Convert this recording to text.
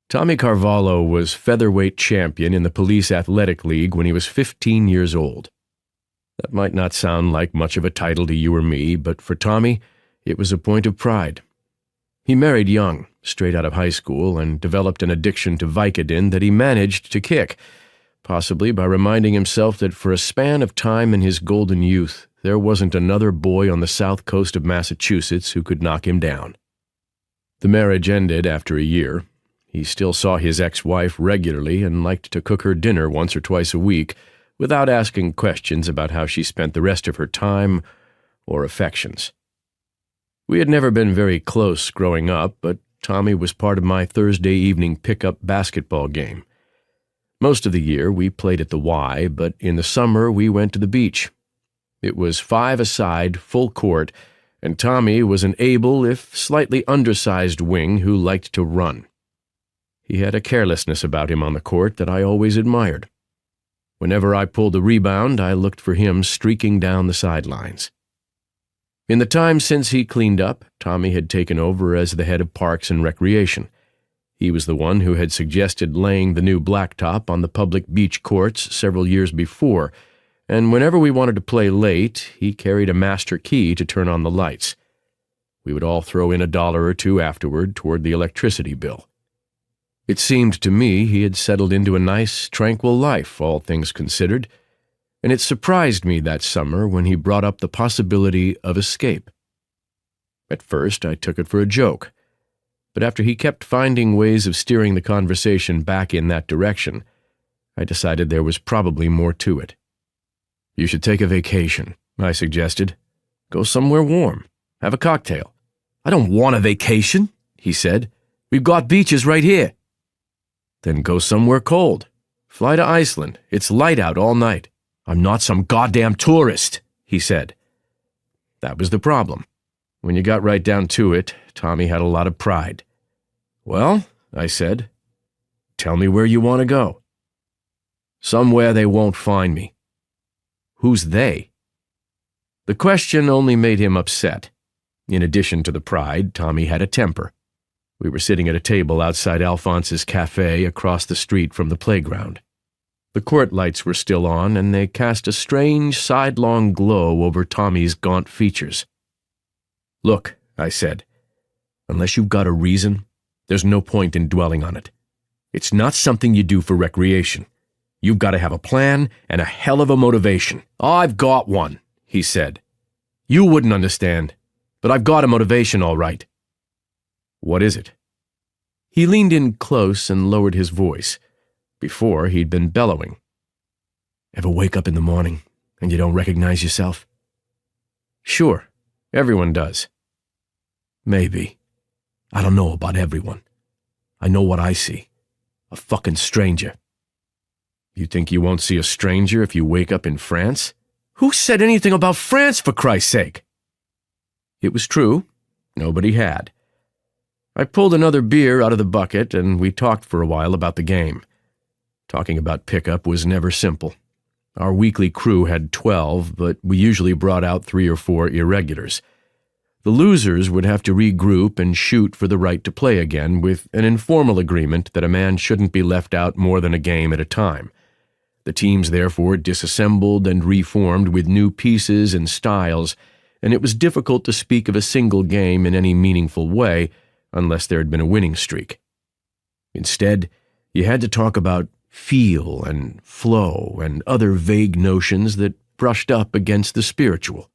Tommy Carvalho was featherweight champion in the Police Athletic League when he was 15 years old. That might not sound like much of a title to you or me, but for Tommy, it was a point of pride. He married young, straight out of high school, and developed an addiction to Vicodin that he managed to kick, possibly by reminding himself that for a span of time in his golden youth, there wasn't another boy on the south coast of Massachusetts who could knock him down. The marriage ended after a year. He still saw his ex-wife regularly and liked to cook her dinner once or twice a week without asking questions about how she spent the rest of her time or affections. We had never been very close growing up, but Tommy was part of my Thursday evening pickup basketball game. Most of the year we played at the Y, but in the summer we went to the beach. It was 5-a-side, full court, and Tommy was an able, if slightly undersized wing who liked to run. He had a carelessness about him on the court that I always admired. Whenever I pulled a rebound, I looked for him streaking down the sidelines. In the time since he cleaned up, Tommy had taken over as the head of Parks and Recreation. He was the one who had suggested laying the new blacktop on the public beach courts several years before, and whenever we wanted to play late, he carried a master key to turn on the lights. We would all throw in $1 or $2 afterward toward the electricity bill. It seemed to me he had settled into a nice, tranquil life, all things considered, and it surprised me that summer when he brought up the possibility of escape. At first, I took it for a joke, but after he kept finding ways of steering the conversation back in that direction, I decided there was probably more to it. "You should take a vacation," I suggested. "Go somewhere warm. Have a cocktail." "I don't want a vacation," he said. "We've got beaches right here." "Then go somewhere cold. Fly to Iceland. It's light out all night." "I'm not some goddamn tourist," he said. That was the problem. When you got right down to it, Tommy had a lot of pride. "Well," I said, "tell me where you want to go." "Somewhere they won't find me." "Who's they?" The question only made him upset. In addition to the pride, Tommy had a temper. We were sitting at a table outside Alphonse's cafe across the street from the playground. The court lights were still on, and they cast a strange, sidelong glow over Tommy's gaunt features. "Look," I said, "unless you've got a reason, there's no point in dwelling on it. It's not something you do for recreation. You've got to have a plan and a hell of a motivation." "I've got one," he said. "You wouldn't understand, but I've got a motivation all right." "What is it?" He leaned in close and lowered his voice. Before, he'd been bellowing. "Ever wake up in the morning and you don't recognize yourself?" "Sure, everyone does." "Maybe. I don't know about everyone. I know what I see. A fucking stranger." "You think you won't see a stranger if you wake up in France?" "Who said anything about France, for Christ's sake?" It was true. Nobody had. I pulled another beer out of the bucket, and we talked for a while about the game. Talking about pickup was never simple. Our weekly crew had 12, but we usually brought out 3 or 4 irregulars. The losers would have to regroup and shoot for the right to play again, with an informal agreement that a man shouldn't be left out more than a game at a time. The teams therefore disassembled and reformed with new pieces and styles, and it was difficult to speak of a single game in any meaningful way unless there had been a winning streak. Instead, you had to talk about feel and flow and other vague notions that brushed up against the spiritual.